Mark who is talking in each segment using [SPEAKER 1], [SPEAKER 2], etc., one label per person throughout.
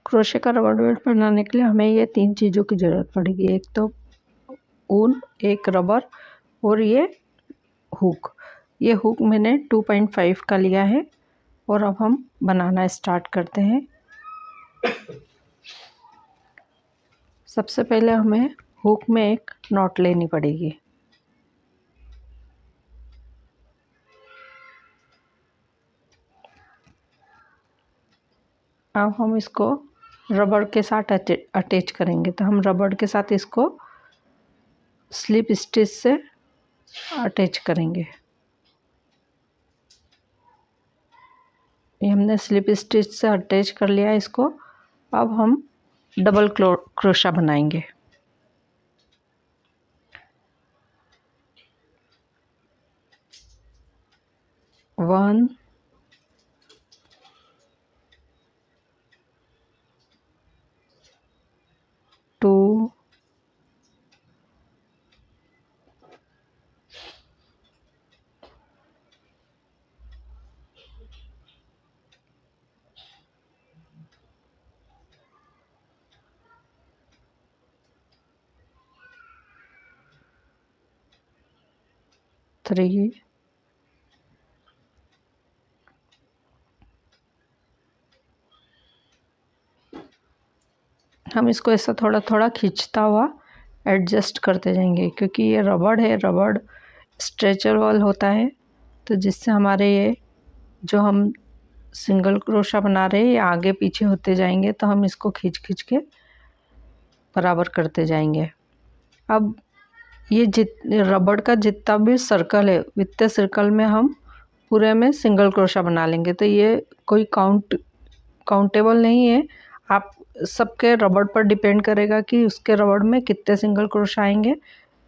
[SPEAKER 1] Crochet का rubber belt बनाने के लिए हमें ये 3 चीज़ों की ज़रूरत पड़ेगी। एक तो ऊन, एक रबर और ये हुक। ये हुक मैंने 2.5 का लिया है और अब हम बनाना स्टार्ट करते हैं। सबसे पहले हमें हुक में एक नॉट लेनी पड़ेगी। अब हम इसको रबर के साथ अटैच करेंगे, तो हम रबर के साथ इसको स्लिप स्टिच से अटैच करेंगे। ये हमने स्लिप स्टिच से अटैच कर लिया इसको। अब हम डबल क्रोशा बनाएंगे। वन, टू, थ्री, हम इसको ऐसा थोड़ा थोड़ा खींचता हुआ एडजस्ट करते जाएंगे, क्योंकि ये रबड़ है, रबड़ स्ट्रेचेबल होता है, तो जिससे हमारे ये जो हम सिंगल क्रोशा बना रहे हैं ये आगे पीछे होते जाएंगे, तो हम इसको खींच खींच के बराबर करते जाएंगे। अब ये रबड़ का जितना भी सर्कल है उतने सर्कल में हम पूरे में सिंगल क्रोशा बना लेंगे। तो ये कोई काउंटेबल नहीं है, आप सबके रबड़ पर डिपेंड करेगा कि उसके रबड़ में कितने सिंगल क्रोशा आएंगे,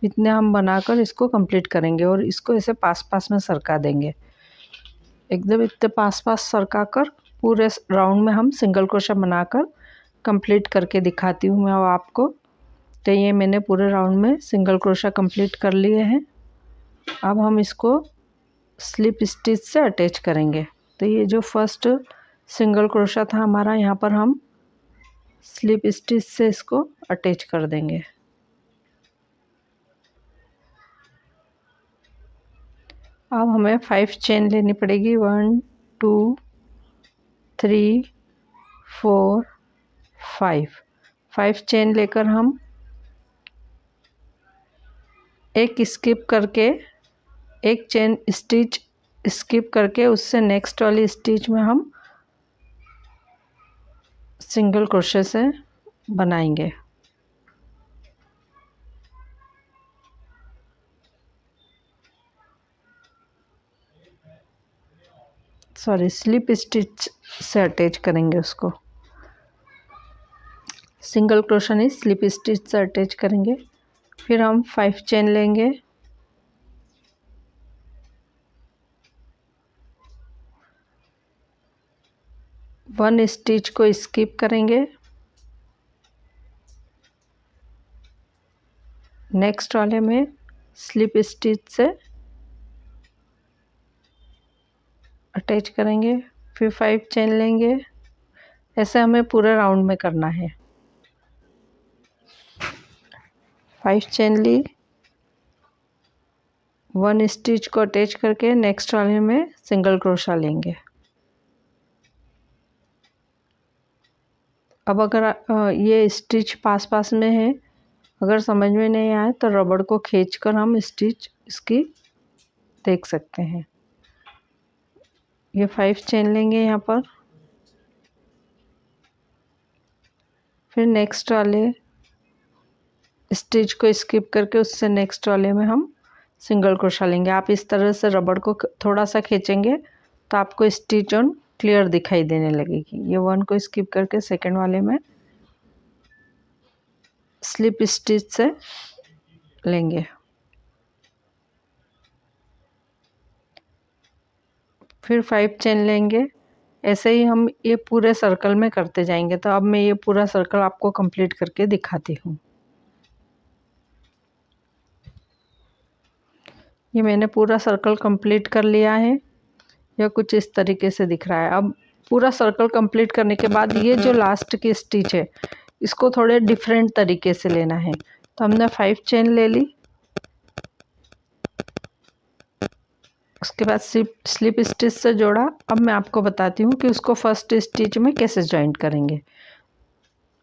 [SPEAKER 1] इतने हम बनाकर इसको कंप्लीट करेंगे और इसको ऐसे पास पास में सरका देंगे। एकदम इतने पास पास सरका कर पूरे राउंड में हम सिंगल क्रोशा बनाकर कंप्लीट करके दिखाती हूँ मैं अब आपको। तो ये मैंने पूरे राउंड में सिंगल क्रोशा कंप्लीट कर लिए हैं। अब हम इसको स्लिप स्टिच से अटैच करेंगे। तो ये जो फर्स्ट सिंगल क्रोशा था हमारा, यहाँ पर हम स्लिप स्टिच से इसको अटैच कर देंगे। अब हमें 5 चेन लेनी पड़ेगी। 1 2 3 4 5 चेन लेकर हम एक स्किप करके, एक चेन स्टिच स्किप करके उससे नेक्स्ट वाली स्टिच में हम सिंगल क्रोशे से बनाएंगे। सॉरी, स्लिप स्टिच से अटैच करेंगे उसको, सिंगल क्रोशा नहीं स्लिप स्टिच से अटैच करेंगे। फिर हम 5 चेन लेंगे, वन स्टिच को स्किप करेंगे, नेक्स्ट वाले में स्लिप स्टिच से अटैच करेंगे, फिर 5 चेन लेंगे। ऐसे हमें पूरे राउंड में करना है। 5 चेन ली, वन स्टिच को अटैच करके नेक्स्ट वाले में सिंगल क्रोशा लेंगे। अब अगर ये स्टिच पास पास में है, अगर समझ में नहीं आए तो रबड़ को खींचकर हम स्टिच इसकी देख सकते हैं। ये 5 चेन लेंगे यहाँ पर, फिर नेक्स्ट वाले स्टिच को स्किप करके उससे नेक्स्ट वाले में हम सिंगल क्रोशा लेंगे। आप इस तरह से रबड़ को थोड़ा सा खींचेंगे तो आपको स्टिच ऑन क्लियर दिखाई देने लगेगी। ये वन को स्किप करके सेकंड वाले में स्लिप स्टिच से लेंगे। फिर 5 चेन लेंगे। ऐसे ही हम ये पूरे सर्कल में करते जाएंगे। तो अब मैं ये पूरा सर्कल आपको कंप्लीट करके दिखाती हूँ। ये मैंने पूरा सर्कल कंप्लीट कर लिया है। यह कुछ इस तरीके से दिख रहा है। अब पूरा सर्कल कंप्लीट करने के बाद ये जो लास्ट की स्टिच है इसको थोड़े डिफरेंट तरीके से लेना है। तो हमने 5 चेन ले ली, उसके बाद स्लिप स्टिच से जोड़ा। अब मैं आपको बताती हूँ कि उसको फर्स्ट स्टिच में कैसे जॉइंट करेंगे।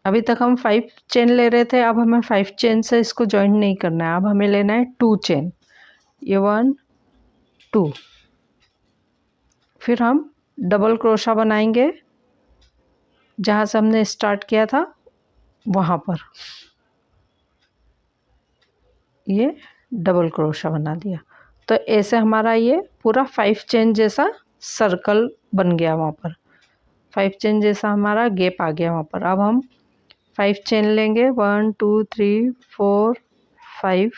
[SPEAKER 1] अभी तक हम 5 चेन ले रहे थे, अब हमें 5 चेन से इसको जॉइंट नहीं करना है, अब हमें लेना है 2 चेन। ये 1 2, फिर हम डबल क्रोशा बनाएंगे जहाँ से हमने स्टार्ट किया था वहाँ पर। ये डबल क्रोशा बना दिया, तो ऐसे हमारा ये पूरा 5 चेन जैसा सर्कल बन गया। वहाँ पर 5 चेन जैसा हमारा गैप आ गया वहाँ पर। अब हम 5 चेन लेंगे, 1 2 3 4 5,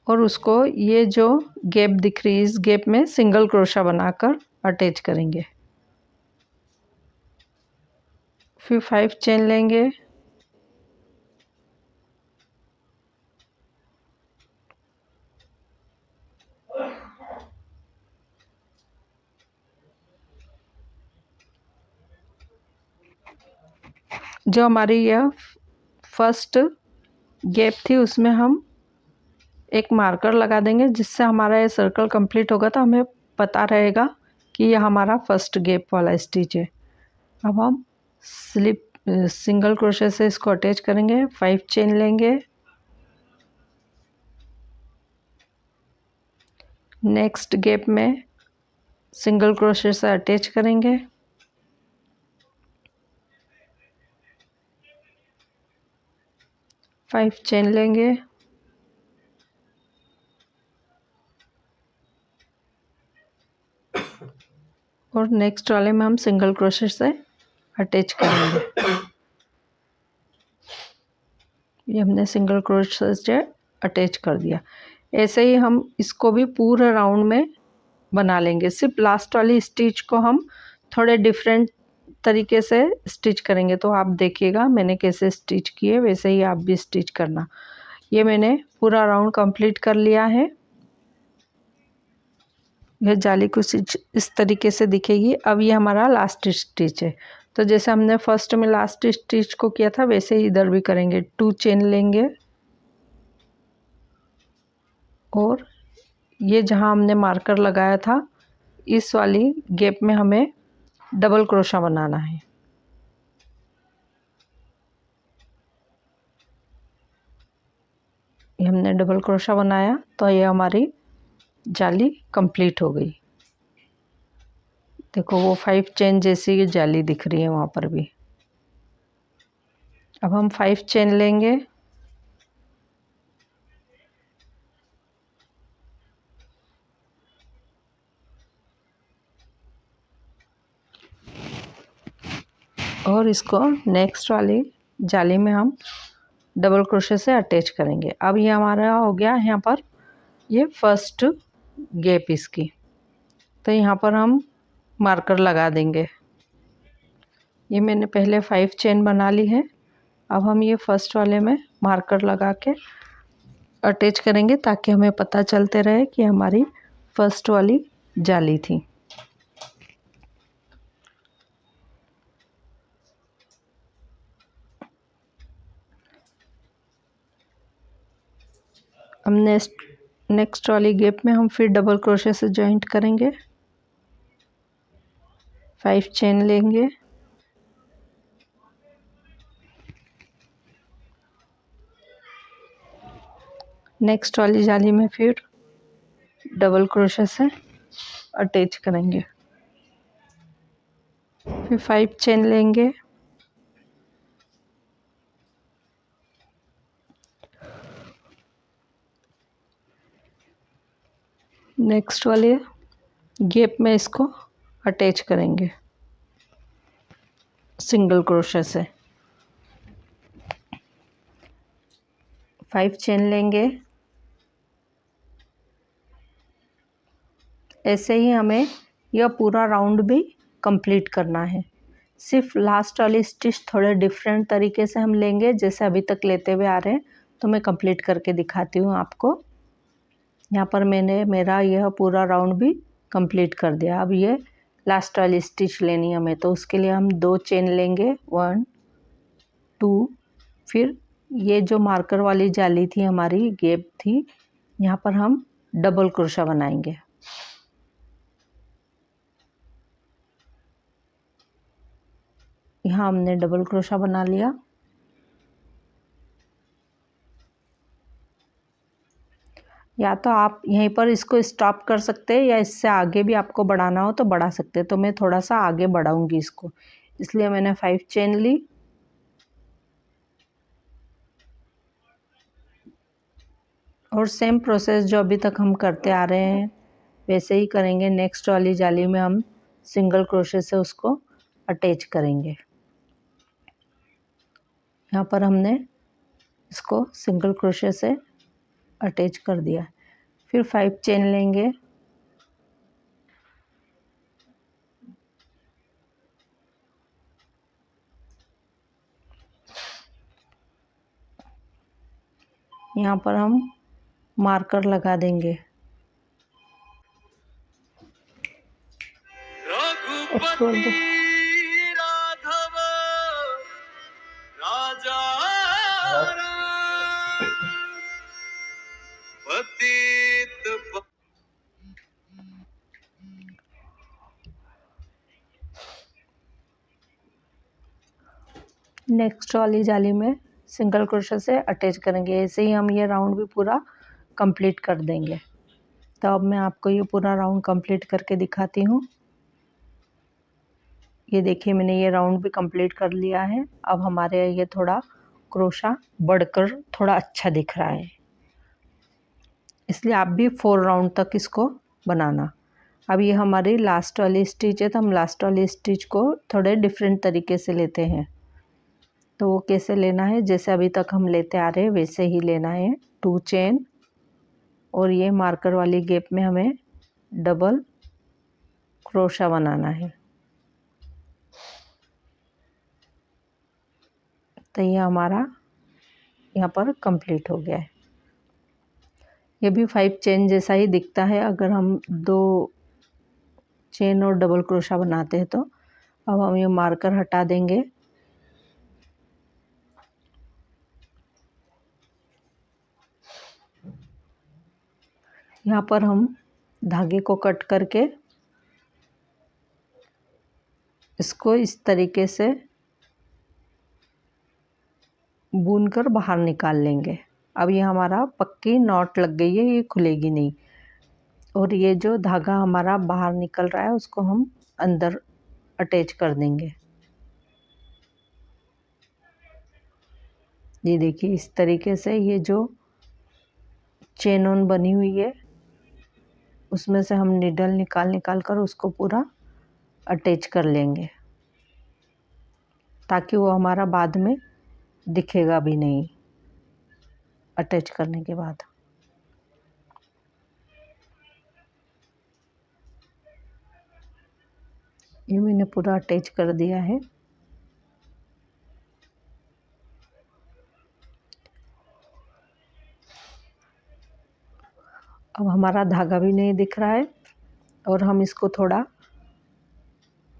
[SPEAKER 1] और उसको ये जो गैप दिख रही है इस गैप में सिंगल क्रोशा बनाकर अटैच करेंगे। फिर 5 चेन लेंगे, जो हमारी यह फर्स्ट गैप थी उसमें हम एक मार्कर लगा देंगे, जिससे हमारा ये सर्कल कंप्लीट होगा तो हमें पता रहेगा कि यह हमारा फर्स्ट गैप वाला स्टिच है। अब हम सिंगल क्रोशे से इसको अटैच करेंगे, 5 चेन लेंगे, नेक्स्ट गैप में सिंगल क्रोशे से अटैच करेंगे, फाइव चेन लेंगे, और नेक्स्ट वाले में हम सिंगल क्रोशे से अटैच करेंगे। ये हमने सिंगल क्रोशे से अटैच कर दिया। ऐसे ही हम इसको भी पूरे राउंड में बना लेंगे। सिर्फ लास्ट वाली स्टिच को हम थोड़े डिफरेंट तरीके से स्टिच करेंगे, तो आप देखिएगा मैंने कैसे स्टिच किए, वैसे ही आप भी स्टिच करना। ये मैंने पूरा राउंड कंप्लीट कर लिया है। यह जाली कुछ इस तरीके से दिखेगी। अब ये हमारा लास्ट स्टिच है, तो जैसे हमने फर्स्ट में लास्ट स्टिच को किया था वैसे ही इधर भी करेंगे। 2 चेन लेंगे, और ये जहाँ हमने मार्कर लगाया था इस वाली गैप में हमें डबल क्रोशा बनाना है। ये हमने डबल क्रोशा बनाया तो ये हमारी जाली कंप्लीट हो गई। देखो वो 5 चेन जैसी जाली दिख रही है वहाँ पर भी। अब हम 5 चेन लेंगे, और इसको नेक्स्ट वाली जाली में हम डबल क्रोशे से अटैच करेंगे। अब ये हमारा हो गया यहाँ पर ये फर्स्ट गैप इसकी, तो यहाँ पर हम मार्कर लगा देंगे। ये मैंने पहले 5 चेन बना ली है। अब हम ये फर्स्ट वाले में मार्कर लगा के अटैच करेंगे ताकि हमें पता चलते रहे कि हमारी फर्स्ट वाली जाली थी। अब नेक्स्ट वाली गैप में हम फिर डबल क्रोशे से जॉइंट करेंगे, 5 चेन लेंगे, नेक्स्ट वाली जाली में फिर डबल क्रोशे से अटैच करेंगे, फिर 5 चेन लेंगे, नेक्स्ट वाले गैप में इसको अटैच करेंगे सिंगल क्रोशे से, 5 चेन लेंगे। ऐसे ही हमें यह पूरा राउंड भी कंप्लीट करना है। सिर्फ लास्ट वाली स्टिच थोड़े डिफरेंट तरीके से हम लेंगे, जैसे अभी तक लेते हुए आ रहे हैं। तो मैं कंप्लीट करके दिखाती हूँ आपको। यहाँ पर मैंने मेरा यह पूरा राउंड भी कंप्लीट कर दिया। अब ये लास्ट वाली स्टिच लेनी है हमें, तो उसके लिए हम 2 चेन लेंगे, 1 2, फिर ये जो मार्कर वाली जाली थी हमारी, गैप थी, यहाँ पर हम डबल क्रोशा बनाएंगे। यहाँ हमने डबल क्रोशा बना लिया। या तो आप यहीं पर इसको स्टॉप कर सकते हैं, या इससे आगे भी आपको बढ़ाना हो तो बढ़ा सकते हैं। तो मैं थोड़ा सा आगे बढ़ाऊंगी इसको, इसलिए मैंने 5 चेन ली। और सेम प्रोसेस जो अभी तक हम करते आ रहे हैं वैसे ही करेंगे। नेक्स्ट वाली जाली में हम सिंगल क्रोशे से उसको अटैच करेंगे। यहाँ पर हमने इसको सिंगल क्रोशे से अटैच कर दिया। फिर 5 चेन लेंगे, यहाँ पर हम मार्कर लगा देंगे। नेक्स्ट वाली जाली में सिंगल क्रोशे से अटैच करेंगे। ऐसे ही हम ये राउंड भी पूरा कंप्लीट कर देंगे। तो अब मैं आपको ये पूरा राउंड कंप्लीट करके दिखाती हूँ। ये देखिए, मैंने ये राउंड भी कंप्लीट कर लिया है। अब हमारे ये थोड़ा क्रोशा बढ़कर थोड़ा अच्छा दिख रहा है, इसलिए आप भी 4 राउंड तक इसको बनाना। अब ये हमारी लास्ट वाली स्टिच है, तो हम लास्ट वाली स्टिच को थोड़े डिफरेंट तरीके से लेते हैं। तो वो कैसे लेना है, जैसे अभी तक हम लेते आ रहे हैं वैसे ही लेना है। 2 चेन, और ये मार्कर वाली गैप में हमें डबल क्रोशा बनाना है। तो ये हमारा यहाँ पर कंप्लीट हो गया है। ये भी 5 चेन जैसा ही दिखता है अगर हम 2 चेन और डबल क्रोशा बनाते हैं तो। अब हम ये मार्कर हटा देंगे। यहाँ पर हम धागे को कट करके इसको इस तरीके से बुन कर बाहर निकाल लेंगे। अब ये हमारा पक्की नॉट लग गई है, ये खुलेगी नहीं। और ये जो धागा हमारा बाहर निकल रहा है उसको हम अंदर अटैच कर देंगे। ये देखिए, इस तरीके से ये जो चेन ऑन बनी हुई है उसमें से हम निडल निकाल कर उसको पूरा अटैच कर लेंगे, ताकि वो हमारा बाद में दिखेगा भी नहीं अटैच करने के बाद। ये मैंने पूरा अटैच कर दिया है। अब हमारा धागा भी नहीं दिख रहा है, और हम इसको थोड़ा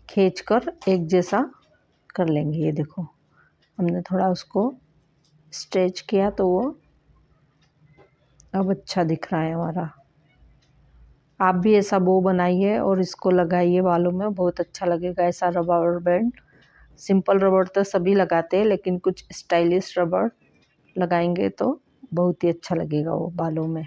[SPEAKER 1] खींचकर एक जैसा कर लेंगे। ये देखो, हमने थोड़ा उसको स्ट्रेच किया तो वो अब अच्छा दिख रहा है हमारा। आप भी ऐसा बो बनाइए और इसको लगाइए बालों में, बहुत अच्छा लगेगा ऐसा रबर बैंड। सिंपल रबर तो सभी लगाते हैं, लेकिन कुछ स्टाइलिश रबर लगाएंगे तो बहुत ही अच्छा लगेगा वो बालों में।